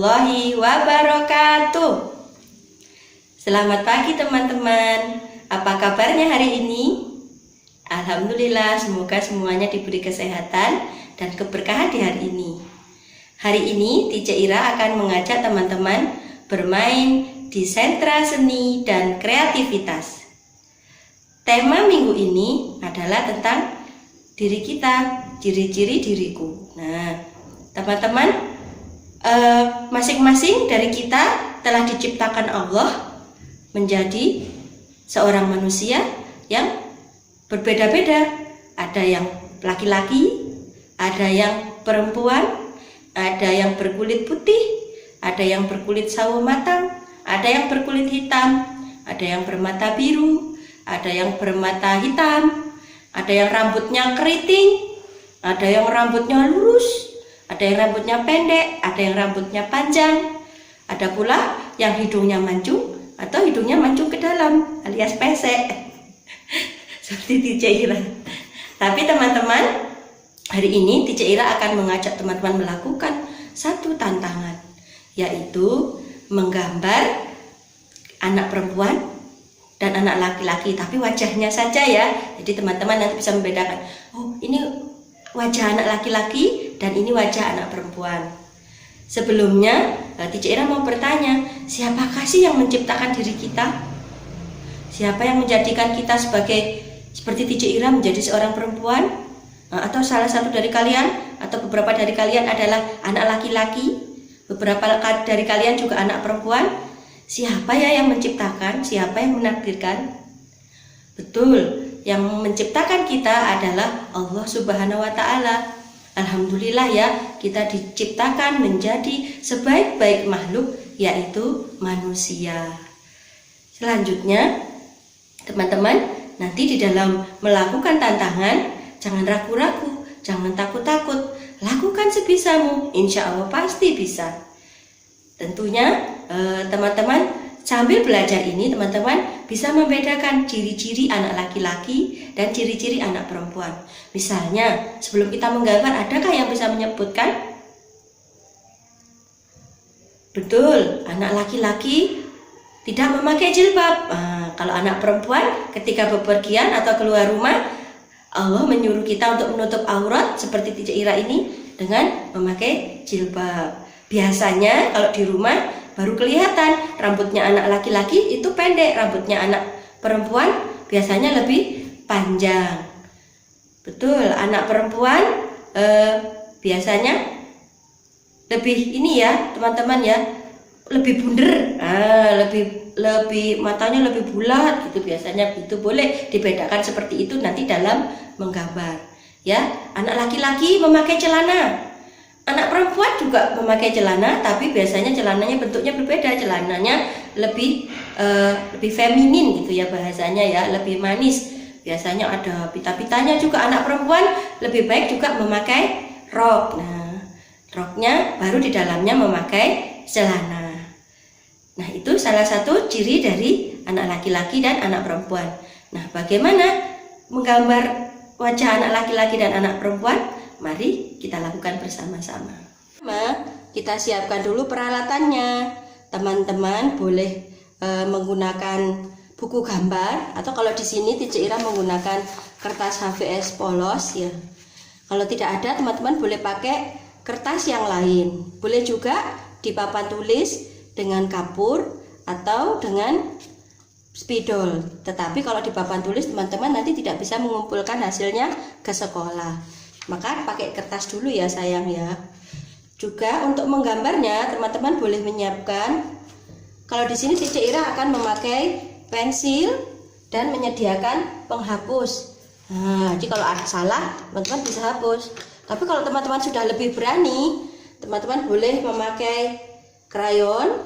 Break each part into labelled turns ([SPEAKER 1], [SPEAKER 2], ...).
[SPEAKER 1] warahmatullahi wabarakatuh. Selamat pagi teman-teman. Apa kabarnya hari ini? Alhamdulillah, semoga semuanya diberi kesehatan dan keberkahan di hari ini. Hari ini Teacher Ira akan mengajak teman-teman bermain di sentra seni dan kreativitas. Tema minggu ini adalah tentang diri kita, ciri-ciri diriku. Nah, teman-teman, masing-masing dari kita telah diciptakan Allah menjadi seorang manusia yang berbeda-beda. Ada yang laki-laki, ada yang perempuan, ada yang berkulit putih, ada yang berkulit sawo matang, ada yang berkulit hitam, ada yang bermata biru, ada yang bermata hitam, ada yang rambutnya keriting, ada yang rambutnya lurus, ada yang rambutnya pendek, ada yang rambutnya panjang, ada pula yang hidungnya mancung atau hidungnya mancung ke dalam alias pesek. Seperti Teacher Ira. Tapi teman-teman, hari ini Teacher Ira akan mengajak teman-teman melakukan satu tantangan, yaitu menggambar anak perempuan dan anak laki-laki, tapi wajahnya saja ya. Jadi teman-teman nanti bisa membedakan, oh ini wajah anak laki-laki dan ini wajah anak perempuan. Sebelumnya Teacher Ira mau bertanya, siapakah sih yang menciptakan diri kita? Siapa yang menjadikan kita seperti Teacher Ira menjadi seorang perempuan? Atau salah satu dari kalian atau beberapa dari kalian adalah anak laki-laki, beberapa dari kalian juga anak perempuan. Siapa ya yang menciptakan? Siapa yang menakdirkan? Betul, yang menciptakan kita adalah Allah Subhanahu wa Ta'ala. Alhamdulillah ya, kita diciptakan menjadi sebaik-baik makhluk, yaitu manusia. Selanjutnya, teman-teman, nanti di dalam melakukan tantangan, jangan ragu-ragu, jangan takut-takut, lakukan sebisamu, insya Allah pasti bisa. Tentunya teman-teman sambil belajar ini, teman-teman bisa membedakan ciri-ciri anak laki-laki dan ciri-ciri anak perempuan. Misalnya, sebelum kita menggambar, adakah yang bisa menyebutkan? Betul, anak laki-laki tidak memakai jilbab. Kalau anak perempuan ketika bepergian atau keluar rumah, Allah menyuruh kita untuk menutup aurat seperti Teacher Ira ini dengan memakai jilbab. Biasanya kalau di rumah baru kelihatan rambutnya anak laki-laki itu pendek, rambutnya anak perempuan biasanya lebih panjang. Betul, anak perempuan biasanya lebih ini ya teman-teman ya, lebih bunder, lebih matanya lebih bulat gitu biasanya. Itu boleh dibedakan seperti itu nanti dalam menggambar ya. Anak laki-laki memakai celana, anak perempuan juga memakai celana, tapi biasanya celananya bentuknya berbeda. Celananya lebih feminin gitu ya bahasanya ya, lebih manis. Biasanya ada pita-pitanya juga. Anak perempuan lebih baik juga memakai rok. Nah, roknya baru di dalamnya memakai celana. Nah, itu salah satu ciri dari anak laki-laki dan anak perempuan. Nah, bagaimana menggambar wajah anak laki-laki dan anak perempuan? Mari kita lakukan bersama-sama. Kita siapkan dulu peralatannya. Teman-teman boleh menggunakan buku gambar, atau kalau di sini Teacher Ira menggunakan kertas HVS polos ya. Kalau tidak ada, teman-teman boleh pakai kertas yang lain. Boleh juga di papan tulis dengan kapur atau dengan spidol. Tetapi kalau di papan tulis teman-teman nanti tidak bisa mengumpulkan hasilnya ke sekolah. Maka pakai kertas dulu ya sayang ya. Juga untuk menggambarnya teman-teman boleh menyiapkan, kalau di sini Teacher Ira akan memakai pensil dan menyediakan penghapus. Nah, jadi kalau ada salah teman-teman bisa hapus. Tapi kalau teman-teman sudah lebih berani, teman-teman boleh memakai krayon,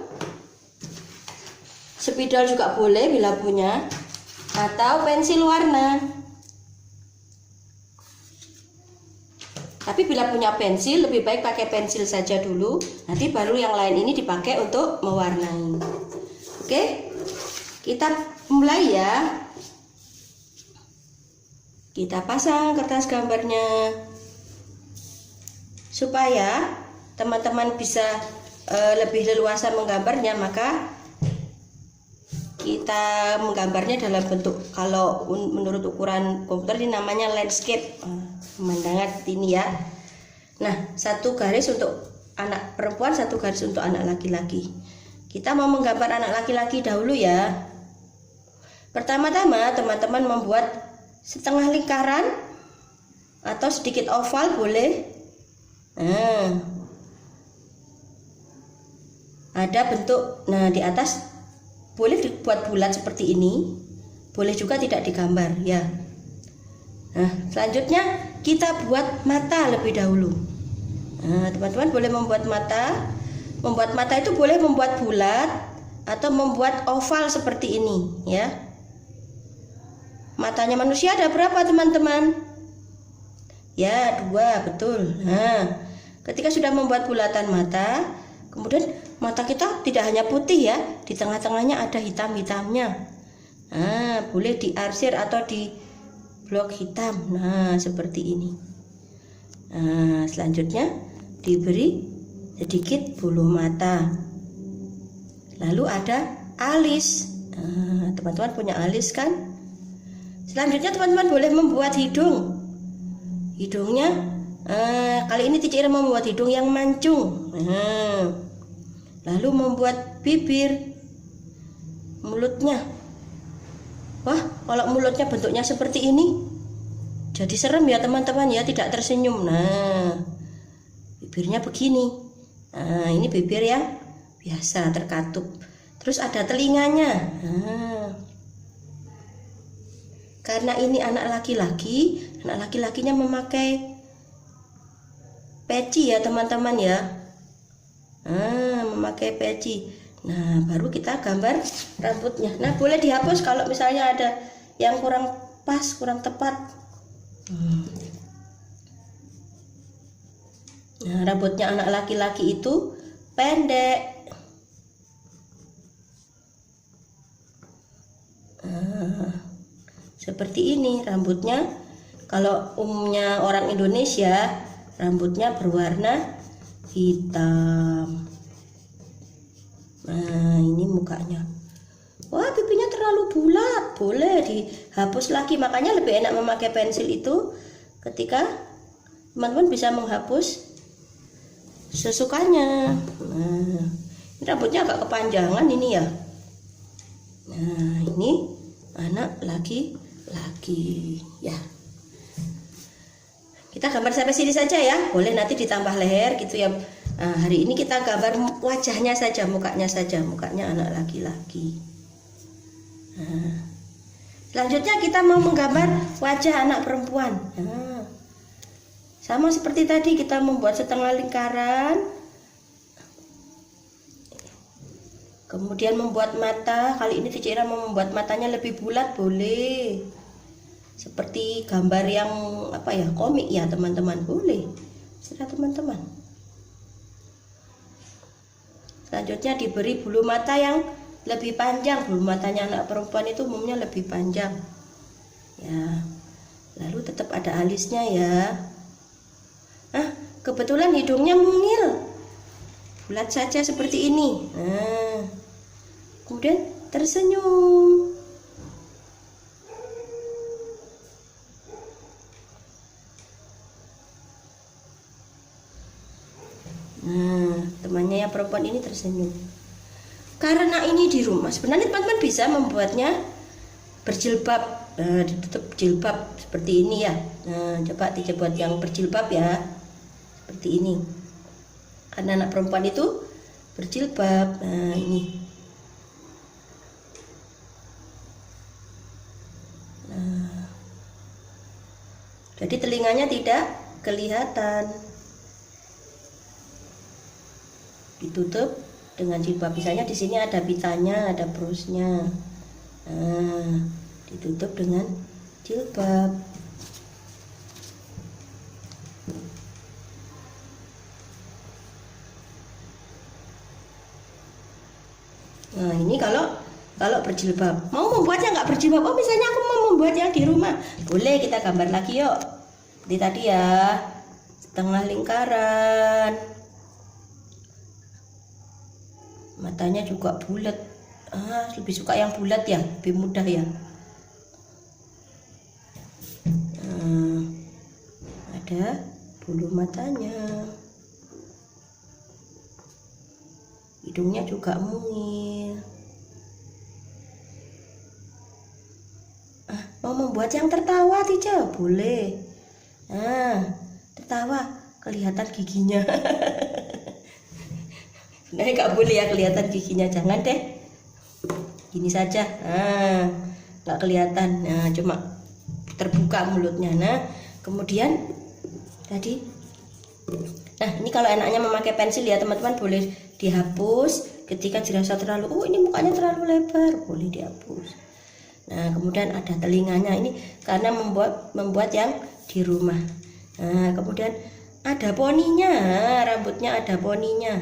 [SPEAKER 1] spidol juga boleh bila punya, atau pensil warna. Tapi bila punya pensil, lebih baik pakai pensil saja dulu, nanti baru yang lain ini dipakai untuk mewarnai. Oke, kita mulai ya. Kita pasang kertas gambarnya supaya teman-teman bisa lebih leluasa menggambarnya, maka kita menggambarnya dalam bentuk, kalau menurut ukuran komputer ini namanya landscape, pemandangan ini ya. Nah, satu garis untuk anak perempuan, satu garis untuk anak laki-laki. Kita mau menggambar anak laki-laki dahulu ya. Pertama-tama teman-teman membuat setengah lingkaran atau sedikit oval boleh. Ada bentuk, nah di atas boleh dibuat bulat seperti ini, boleh juga tidak digambar ya. Nah, selanjutnya kita buat mata lebih dahulu. Nah, teman-teman boleh membuat mata. Membuat mata itu boleh membuat bulat atau membuat oval seperti ini ya. Matanya manusia ada berapa teman-teman? Ya, 2, betul. Nah, ketika sudah membuat bulatan mata, kemudian mata kita tidak hanya putih ya, di tengah-tengahnya ada hitam-hitamnya. Nah, boleh diarsir atau di blok hitam. Nah, seperti ini. Nah, selanjutnya diberi sedikit bulu mata. Lalu ada alis. Nah, teman-teman punya alis kan? Selanjutnya teman-teman boleh membuat hidung. Hidungnya kali ini Cici Ira membuat hidung yang mancung. Lalu membuat bibir, mulutnya. Wah, kalau mulutnya bentuknya seperti ini, jadi serem ya teman-teman ya, tidak tersenyum. Nah, bibirnya begini. Nah, ini bibir yang biasa terkatup. Terus ada telinganya. Nah, karena ini anak laki-laki, anak laki-lakinya memakai peci ya teman-teman ya. Nah, memakai peci. Nah, baru kita gambar rambutnya. Nah, boleh dihapus kalau misalnya ada yang kurang pas, kurang tepat. Nah, rambutnya anak laki-laki itu pendek. Seperti ini rambutnya. Kalau umumnya orang Indonesia, rambutnya berwarna hitam. Nah, ini mukanya. Wah, pipinya terlalu bulat. Boleh dihapus lagi. Makanya lebih enak memakai pensil itu ketika teman-teman bisa menghapus sesukanya. Nah, ini rambutnya agak kepanjangan ini ya. Nah, ini anak laki-laki ya. Kita gambar sampai sini saja ya. Boleh nanti ditambah leher gitu ya. Nah, hari ini kita gambar wajahnya saja, mukanya saja, mukanya anak laki-laki. Nah, selanjutnya kita mau menggambar wajah anak perempuan. Nah, sama seperti tadi, kita membuat setengah lingkaran, kemudian membuat mata. Kali ini Cici Ira mau membuat matanya lebih bulat, boleh seperti gambar yang apa ya, komik ya teman-teman, boleh serah teman-teman. Selanjutnya diberi bulu mata yang lebih panjang. Bulu matanya anak perempuan itu umumnya lebih panjang ya. Lalu tetap ada alisnya ya. Nah, kebetulan hidungnya mungil, bulat saja seperti ini. Nah, kemudian tersenyum. Nah, temannya yang perempuan ini tersenyum. Karena ini di rumah, sebenarnya teman-teman bisa membuatnya berjilbab. Nah, ditutup jilbab seperti ini ya. Nah, coba dibuat yang berjilbab ya, seperti ini. Karena anak perempuan itu berjilbab. Nah, ini. Nah, jadi telinganya tidak kelihatan. Ditutup dengan jilbab. Misalnya di sini ada pitanya, ada brosnya. Nah, ditutup dengan jilbab. Nah, ini kalau berjilbab. Mau membuatnya nggak berjilbab? Oh, misalnya aku mau membuat yang di rumah, boleh kita gambar lagi yuk. Seperti tadi ya, setengah lingkaran. Matanya juga bulat. Lebih suka yang bulat ya, lebih mudah ya. Ada bulu matanya. Hidungnya juga mungil. Mau membuat yang tertawa, Tica? Boleh. Tertawa, kelihatan giginya. Sebenarnya nggak boleh ya kelihatan giginya, jangan deh. Gini saja. Nggak kelihatan. Cuma terbuka mulutnya. Kemudian tadi. Ini kalau enaknya memakai pensil ya teman-teman, boleh dihapus ketika dirasa terlalu, ini mukanya terlalu lebar, boleh dihapus. Kemudian ada telinganya, ini karena membuat yang di rumah. Kemudian ada poninya, rambutnya ada poninya.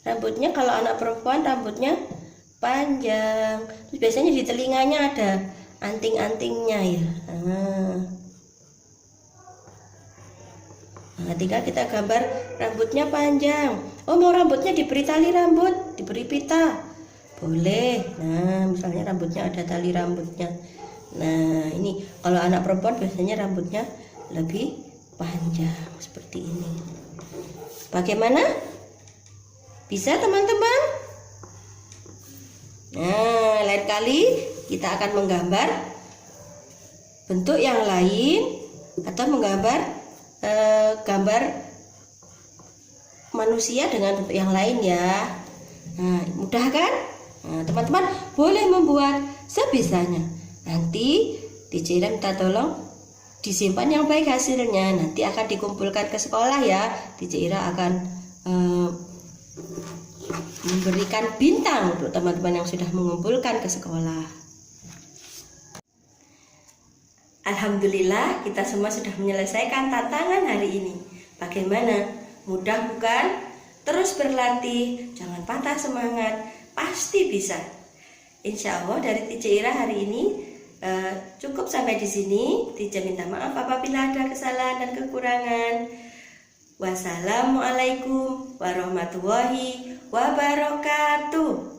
[SPEAKER 1] Rambutnya kalau anak perempuan rambutnya panjang. Terus biasanya di telinganya ada anting-antingnya ya. Tinggal kita gambar rambutnya panjang. Mau rambutnya diberi tali rambut, diberi pita, boleh. Misalnya rambutnya ada tali rambutnya. Ini kalau anak perempuan biasanya rambutnya lebih panjang seperti ini. Bagaimana? Bisa teman-teman? Lain kali kita akan menggambar bentuk yang lain atau menggambar gambar manusia dengan bentuk yang lain ya. Mudah kan? Teman-teman boleh membuat sebisanya. Nanti Tica Ira minta tolong disimpan yang baik hasilnya. Nanti akan dikumpulkan ke sekolah ya. Tica Ira akan memberikan bintang untuk teman-teman yang sudah mengumpulkan ke sekolah. Alhamdulillah, kita semua sudah menyelesaikan tantangan hari ini. Bagaimana? Mudah bukan? Terus berlatih, jangan patah semangat, pasti bisa. Insya Allah dari Tica Ira hari ini cukup sampai di sini. Tica minta maaf apabila ada kesalahan dan kekurangan. Wassalamualaikum warahmatullahi wabarakatuh.